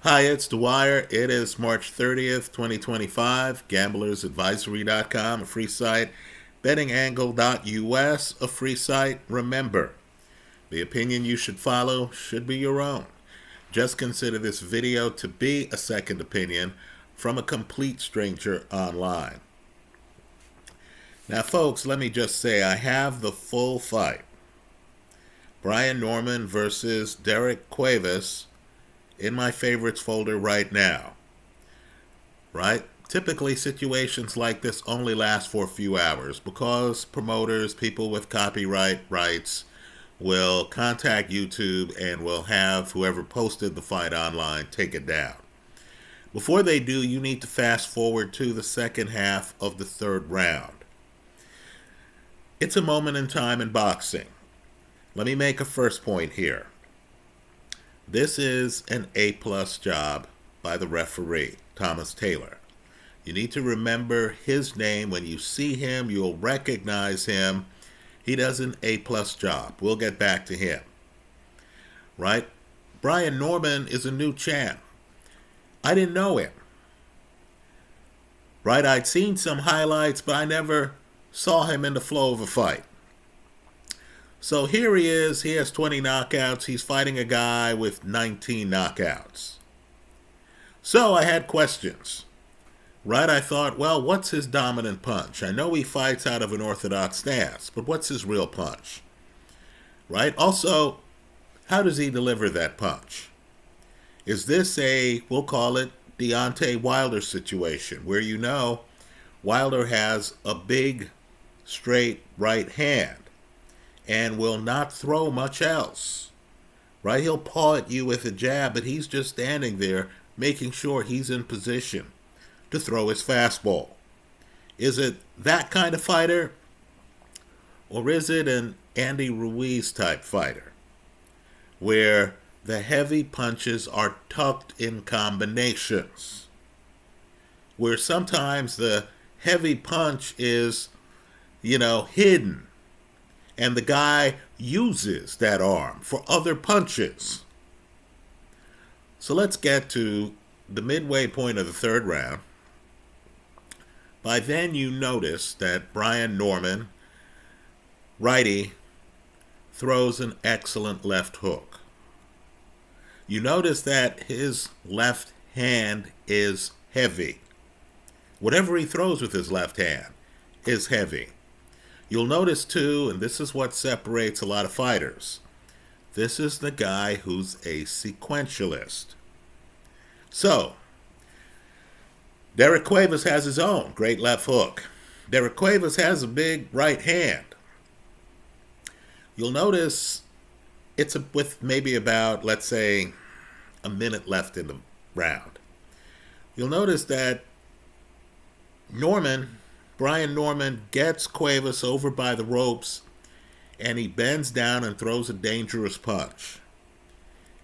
Hi, it's Dwyer. It is March 30th, 2025. GamblersAdvisory.com, a free site. BettingAngle.us, a free site. Remember, the opinion you should follow should be your own. Just consider this video to be a second opinion from a complete stranger online. Now, folks, let me just say I have the full fight. Brian Norman versus Derrieck Cuevas in my favorites folder right now. Right? Typically, situations like this only last for a few hours because promoters, people with copyright rights, will contact YouTube and will have whoever posted the fight online take it down. Before they do, you need to fast forward to the second half of the third round. It's a moment in time in boxing. Let me make a first point here. This is an A-plus job by the referee, Thomas Taylor. You need to remember his name. When you see him, you'll recognize him. He does an A-plus job. We'll get back to him. Right? Brian Norman is a new champ. I didn't know him. Right? I'd seen some highlights, but I never saw him in the flow of a fight. So here he is. He has 20 knockouts. He's fighting a guy with 19 knockouts. So I had questions. Right? I thought, well, what's his dominant punch? I know he fights out of an orthodox stance, but what's his real punch? Right? Also, how does he deliver that punch? Is this we'll call it Deontay Wilder situation, where you know Wilder has a big, straight right hand and will not throw much else, right? He'll paw at you with a jab, but he's just standing there making sure he's in position to throw his fastball. Is it that kind of fighter? Or is it an Andy Ruiz type fighter where the heavy punches are tucked in combinations, where sometimes the heavy punch is, hidden, and the guy uses that arm for other punches? So let's get to the midway point of the third round. By then you notice that Brian Norman, righty, throws an excellent left hook. You notice that his left hand is heavy. Whatever he throws with his left hand is heavy. You'll notice too, and this is what separates a lot of fighters, this is the guy who's a sequentialist. So, Derrieck Cuevas has his own great left hook. Derrieck Cuevas has a big right hand. You'll notice it's with maybe about, let's say, a minute left in the round. You'll notice that Brian Norman gets Cuevas over by the ropes and he bends down and throws a dangerous punch.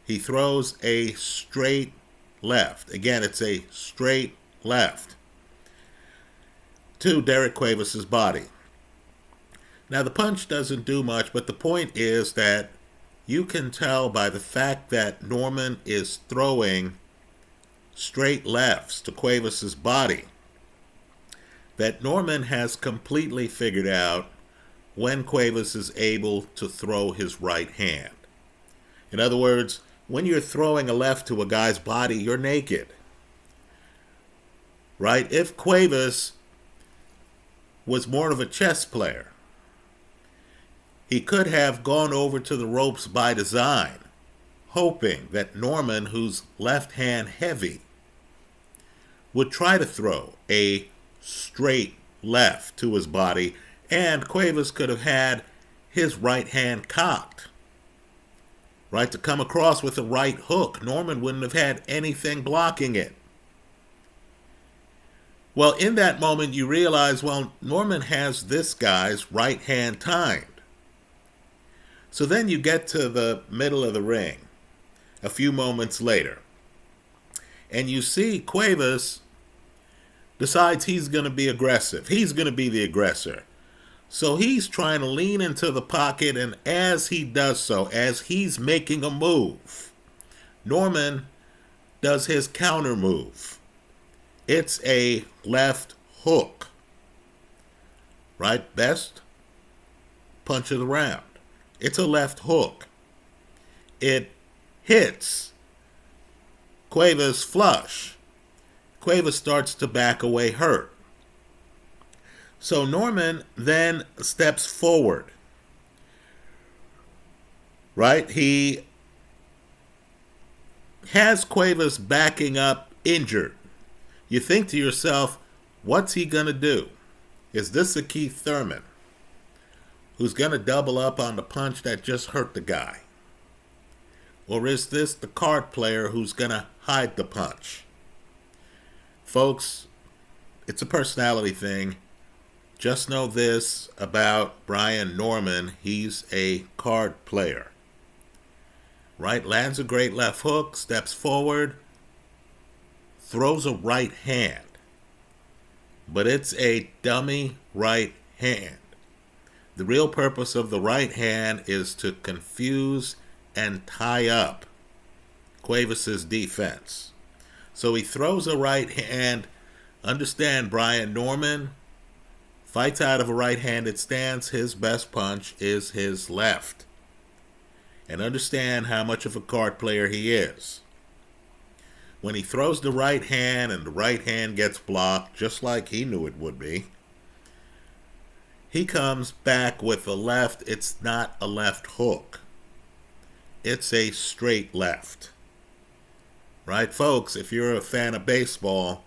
He throws a straight left. Again, it's a straight left to Derrieck Cuevas' body. Now, the punch doesn't do much, but the point is that you can tell by the fact that Norman is throwing straight lefts to Cuevas' body that Norman has completely figured out when Cuevas is able to throw his right hand. In other words, when you're throwing a left to a guy's body, you're naked. Right? If Cuevas was more of a chess player, he could have gone over to the ropes by design, hoping that Norman, who's left hand heavy, would try to throw a straight left to his body, and Cuevas could have had his right hand cocked, right, to come across with a right hook. Norman wouldn't have had anything blocking it. Well, in that moment, you realize, well, Norman has this guy's right hand timed. So then you get to the middle of the ring a few moments later, and you see Cuevas decides he's going to be aggressive. He's going to be the aggressor. So he's trying to lean into the pocket, and as he does so, as he's making a move, Norman does his counter move. It's a left hook. Right? Best punch of the round. It's a left hook. It hits Cuevas flush. Cuevas starts to back away hurt. So Norman then steps forward. Right? He has Cuevas backing up injured. You think to yourself, what's he going to do? Is this a Keith Thurman who's going to double up on the punch that just hurt the guy? Or is this the card player who's going to hide the punch? Folks, it's a personality thing. Just know this about Brian Norman. He's a card player. Right? Lands a great left hook, steps forward, throws a right hand. But it's a dummy right hand. The real purpose of the right hand is to confuse and tie up Cuevas' defense. So he throws a right hand. Understand, Brian Norman fights out of a right-handed stance. His best punch is his left. And understand how much of a card player he is. When he throws the right hand and the right hand gets blocked, just like he knew it would be, he comes back with a left. It's not a left hook. It's a straight left. Right, folks? If you're a fan of baseball,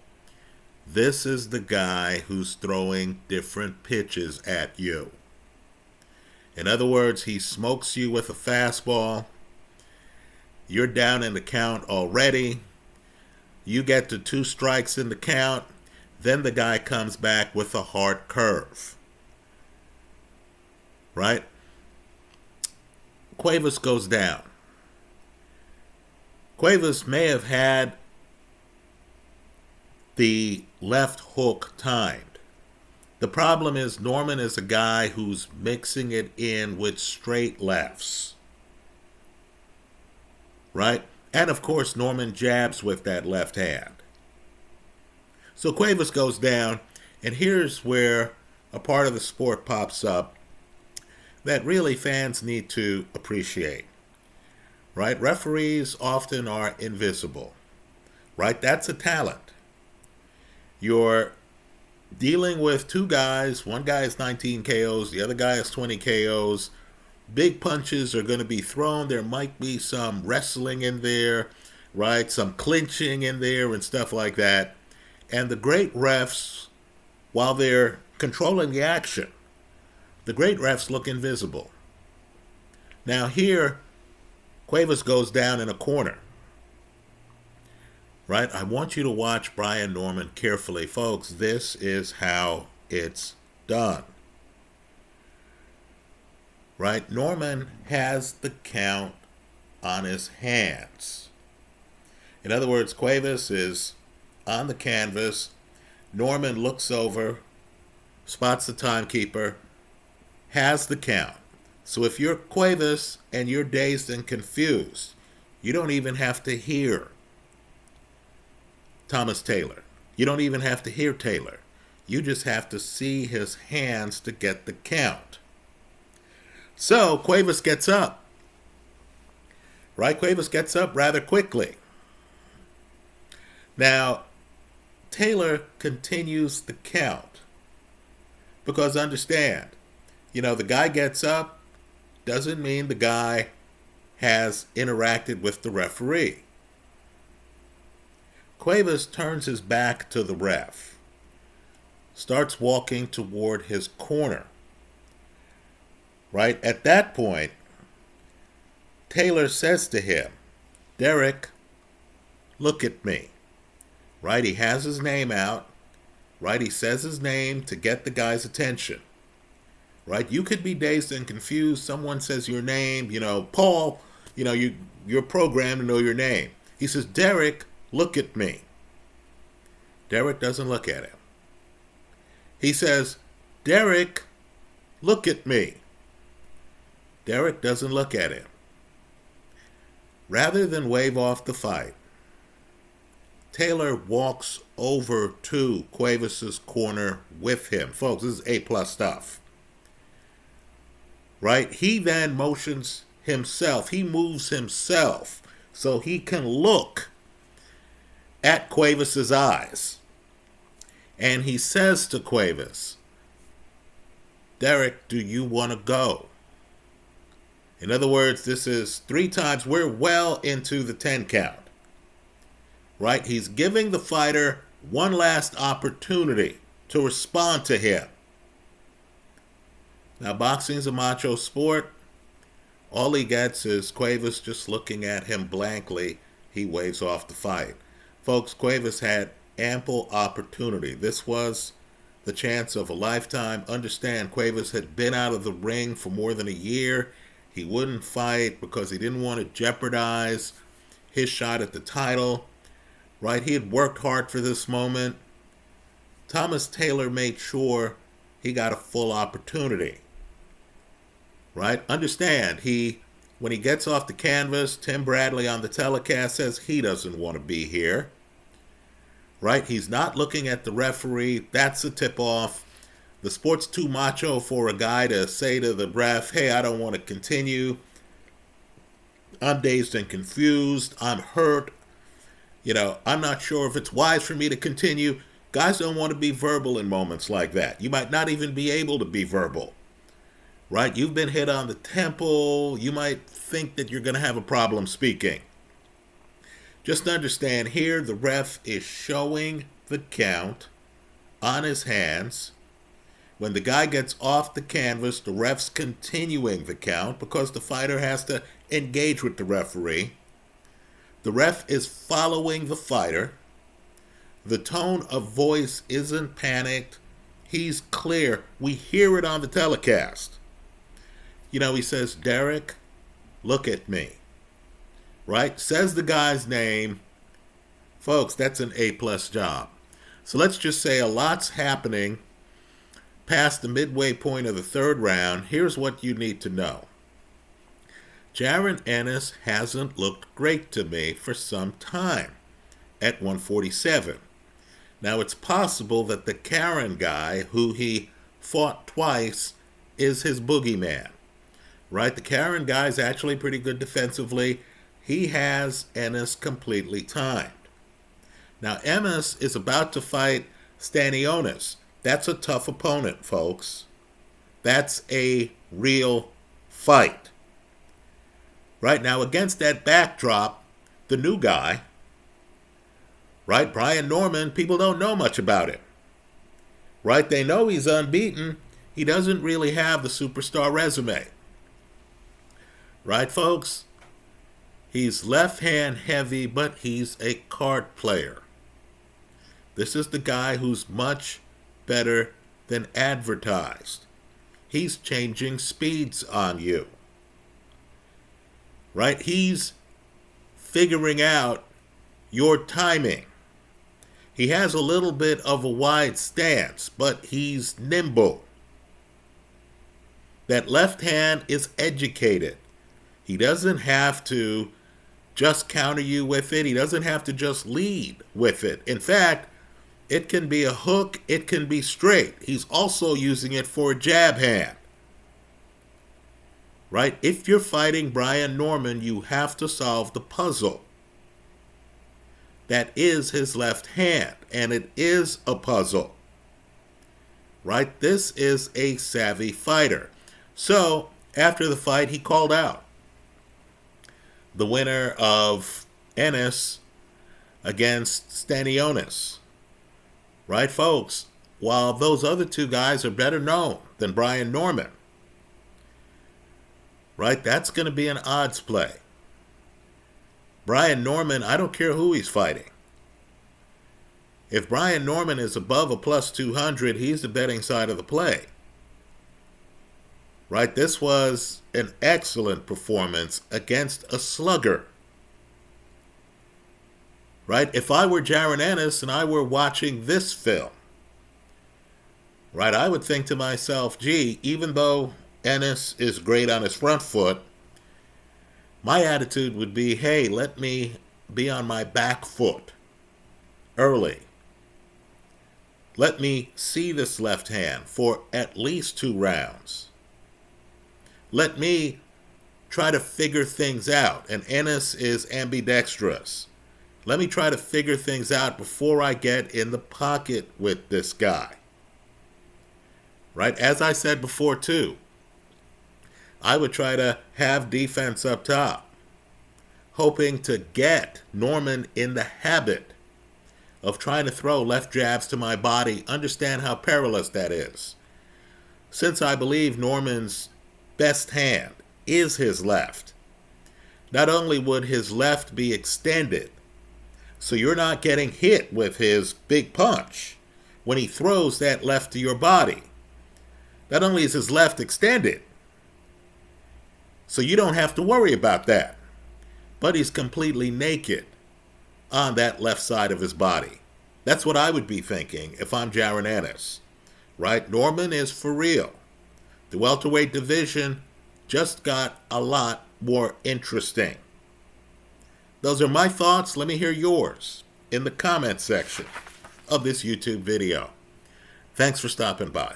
this is the guy who's throwing different pitches at you. In other words, he smokes you with a fastball. You're down in the count already. You get to 2 strikes in the count. Then the guy comes back with a hard curve. Right? Cuevas goes down. Cuevas may have had the left hook timed. The problem is Norman is a guy who's mixing it in with straight lefts. Right? And of course, Norman jabs with that left hand. So Cuevas goes down, and here's where a part of the sport pops up that really fans need to appreciate. Right? Referees often are invisible. Right? That's a talent. You're dealing with 2 guys. One guy has 19 KOs. The other guy has 20 KOs. Big punches are going to be thrown. There might be some wrestling in there, right? Some clinching in there and stuff like that. And the great refs, while they're controlling the action, the great refs look invisible. Now here, Cuevas goes down in a corner. Right? I want you to watch Brian Norman carefully. Folks, this is how it's done. Right? Norman has the count on his hands. In other words, Cuevas is on the canvas. Norman looks over, spots the timekeeper, has the count. So if you're Cuevas and you're dazed and confused, you don't even have to hear Thomas Taylor. You don't even have to hear Taylor. You just have to see his hands to get the count. So Cuevas gets up. Right? Cuevas gets up rather quickly. Now, Taylor continues the count. Because understand, the guy gets up doesn't mean the guy has interacted with the referee. Cuevas turns his back to the ref, starts walking toward his corner. Right? At that point, Taylor says to him, Derrieck, look at me. Right? He has his name out. Right? He says his name to get the guy's attention. Right? You could be dazed and confused. Someone says your name, Paul, you're programmed to know your name. He says, Derrieck, look at me. Derrieck doesn't look at him. He says, Derrieck, look at me. Derrieck doesn't look at him. Rather than wave off the fight, Taylor walks over to Cuevas' corner with him. Folks, this is A-plus stuff. Right? He then motions himself. He moves himself so he can look at Cuevas' eyes. And he says to Cuevas, Derrieck, do you want to go? In other words, this is 3 times. We're well into the 10 count. Right? He's giving the fighter one last opportunity to respond to him. Now, boxing's a macho sport. All he gets is Cuevas just looking at him blankly. He waves off the fight. Folks, Cuevas had ample opportunity. This was the chance of a lifetime. Understand, Cuevas had been out of the ring for more than a year. He wouldn't fight because he didn't want to jeopardize his shot at the title. Right? He had worked hard for this moment. Thomas Taylor made sure he got a full opportunity. Right? Understand, when he gets off the canvas, Tim Bradley on the telecast says he doesn't want to be here. Right? He's not looking at the referee. That's a tip-off. The sport's too macho for a guy to say to the ref, hey, I don't want to continue. I'm dazed and confused. I'm hurt. I'm not sure if it's wise for me to continue. Guys don't want to be verbal in moments like that. You might not even be able to be verbal. Right? You've been hit on the temple. You might think that you're going to have a problem speaking. Just understand here, the ref is showing the count on his hands. When the guy gets off the canvas, the ref's continuing the count because the fighter has to engage with the referee. The ref is following the fighter. The tone of voice isn't panicked. He's clear. We hear it on the telecast. He says, Derrieck, look at me. Right? Says the guy's name. Folks, that's an A-plus job. So let's just say a lot's happening past the midway point of the 3rd round. Here's what you need to know. Jaron Ennis hasn't looked great to me for some time at 147. Now, it's possible that the Karen guy, who he fought twice, is his boogeyman. Right? The Karen guy's actually pretty good defensively. He has Ennis completely timed. Now, Ennis is about to fight Stanionis. That's a tough opponent, folks. That's a real fight. Right now, against that backdrop, the new guy, right, Brian Norman, people don't know much about him. Right? They know he's unbeaten. He doesn't really have the superstar resume. Right, folks? He's left-hand heavy, but he's a card player. This is the guy who's much better than advertised. He's changing speeds on you. Right? He's figuring out your timing. He has a little bit of a wide stance, but he's nimble. That left hand is educated. He doesn't have to just counter you with it. He doesn't have to just lead with it. In fact, it can be a hook. It can be straight. He's also using it for a jab hand. Right? If you're fighting Brian Norman, you have to solve the puzzle. That is his left hand, and it is a puzzle. Right? This is a savvy fighter. So, after the fight, he called out the winner of Ennis against Stanionis. Right, folks? While those other 2 guys are better known than Brian Norman, right, that's going to be an odds play. Brian Norman, I don't care who he's fighting. If Brian Norman is above a plus 200, he's the betting side of the play. Right, this was an excellent performance against a slugger. Right, if I were Jaron Ennis and I were watching this film, right, I would think to myself, gee, even though Ennis is great on his front foot, my attitude would be, hey, let me be on my back foot. early. Let me see this left hand for at least 2 rounds. Let me try to figure things out. And Ennis is ambidextrous. Let me try to figure things out before I get in the pocket with this guy. Right? As I said before too, I would try to have defense up top, hoping to get Norman in the habit of trying to throw left jabs to my body. Understand how perilous that is. Since I believe Norman's best hand is his left, not only would his left be extended, so you're not getting hit with his big punch when he throws that left to your body. Not only is his left extended, so you don't have to worry about that, but he's completely naked on that left side of his body. That's what I would be thinking if I'm Jaron Ennis, right? Norman is for real. The welterweight division just got a lot more interesting. Those are my thoughts. Let me hear yours in the comment section of this YouTube video. Thanks for stopping by.